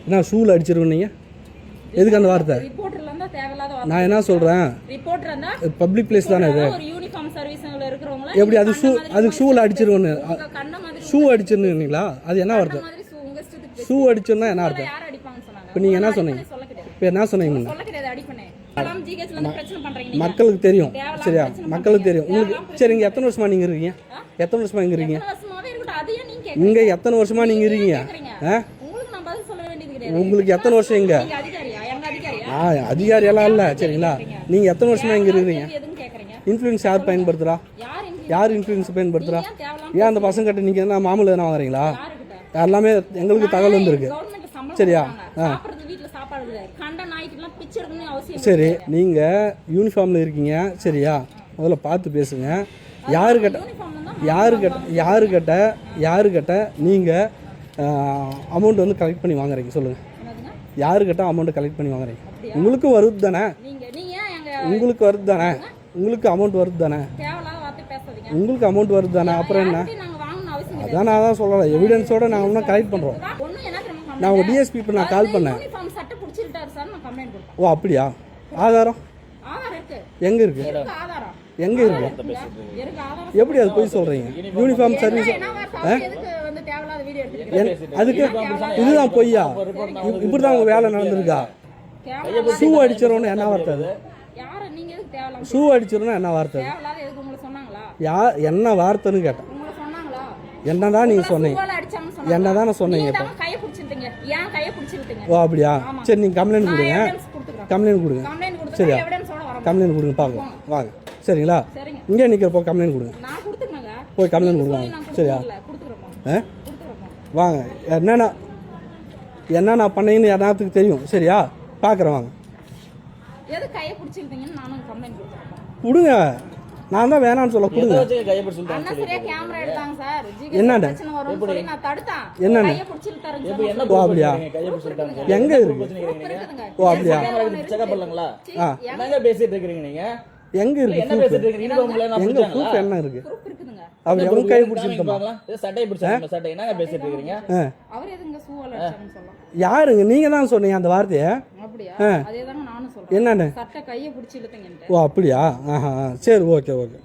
என்ன ஷூவில் அடிச்சிருவீங்க? எதுக்கு அந்த வார்த்தை? நான் என்ன சொல்கிறேன், பப்ளிக் பிளேஸ் தானே இது. எப்படி அதுக்கு ஷூவில் அடிச்சிருவேன்னு ஷூ அடிச்சிருந்தீங்களா? அது என்ன வார்த்தை? ஷூ அடிச்சிருந்தா என்ன அர்த்தம்? இப்போ நீங்கள் என்ன சொன்னீங்க? இப்போ என்ன சொன்னீங்க? மக்களுக்கு தெரியும் சரியா? மக்களுக்கு தெரியும். உங்களுக்கு சரி, இங்கே எத்தனை வருஷமா நீங்கள் இருக்கீங்க? எத்தனை வருஷமா இங்கே இருக்கீங்க? இங்கே எத்தனை வருஷமா நீங்கள் இருக்கீங்க? உங்களுக்கு எத்தனை வருஷம் இங்கே? அதிகாரியெல்லாம் இல்லை சரிங்களா? நீங்கள் எத்தனை வருஷமா இங்கே இருக்கிறீங்க? இன்ஃப்ளூயன்ஸ் யார் பயன்படுத்துகிறா? யார் இன்ஃப்ளூயன்ஸ் பயன்படுத்துகிறா? ஏன் அந்த பசங்கிட்ட நீங்கள் என்ன மாமூல் எதனா வாங்குறீங்களா? எல்லாமே எங்களுக்கு தகவல் வந்துருக்கு சரியா? சரி, நீங்கள் யூனிஃபார்மில் இருக்கீங்க சரியா? முதல்ல பார்த்து பேசுங்க. யாருக்கிட்ட நீங்கள் அமௌண்ட் வந்து கலெக்ட் பண்ணி வாங்குறீங்க சொல்லுங்கள். யாருக்கிட்ட அமௌண்ட்டு கலெக்ட் பண்ணி வாங்குறீங்க? உங்களுக்கு வருது தானே? உங்களுக்கு வருது தானே? உங்களுக்கு அமௌண்ட் வருது தானே? உங்களுக்கு அமௌண்ட் வருது தானே? அப்புறம் என்ன? அதான் நான் தான் சொல்லலை, எவிடன்ஸோடு நாங்கள் இன்னும் கலெக்ட் பண்ணுறோம். நான் உங்கள் டிஎஸ்பி இப்போ நான் கால் பண்ணேன். ஓ அப்படியா? ஆதாரம் எங்கே இருக்குது? எங்கே இருக்குது? எப்படி அது போய் சொல்கிறீங்க? யூனிஃபார்ம் சர்வீஸ் அதுக்கு இதுதான் பொய்யா? இப்படி தான் உங்கள் வேலை நடந்திருக்கா? ஷூ அடிச்சிடணும் என்ன வார்த்தை? அது ஷூ அடிச்சிடணும் என்ன வார்த்தை? என்ன வார்த்தைன்னு கேட்டேன். என்னதான் நீங்கள் சொன்னீங்க? என்னதான் நான் சொன்னீங்க இப்போ? ஓ அப்படியா? சரி, நீங்கள் கம்ப்ளைண்ட் கொடுங்க. கம்ப்ளைண்ட் கொடுங்க சரியா? கம்ப்ளைண்ட் கொடுங்க பார்க்கலாம் வாங்க சரிங்களா? இங்கே நிற்கிறப்போ கம்ப்ளைண்ட் கொடுங்க. போய் கம்ப்ளைண்ட் கொடுங்க சரியா? வாங்க. என்னென்ன பண்ணீங்கன்னு எல்லாத்துக்கும் தெரியும் சரியா? பார்க்குறேன் வாங்க. கொடுங்க. நான் தான் வேணான்னு சொல்ல கொடுங்க. என்னடா என்னண்ணே? ஓ அப்படியா? எங்கே இருக்கு? ஓ அப்படியா? எங்க இருக்கு? எங்க ப்ரூஃப் என்ன இருக்கு? அப்படி அவங்க கை பிடிச்சிருக்கோமா? யாருங்க? நீங்க தான் சொன்னீங்க அந்த வார்த்தையை. என்னன்னு? ஓ அப்படியா? சரி ஓகே ஓகே.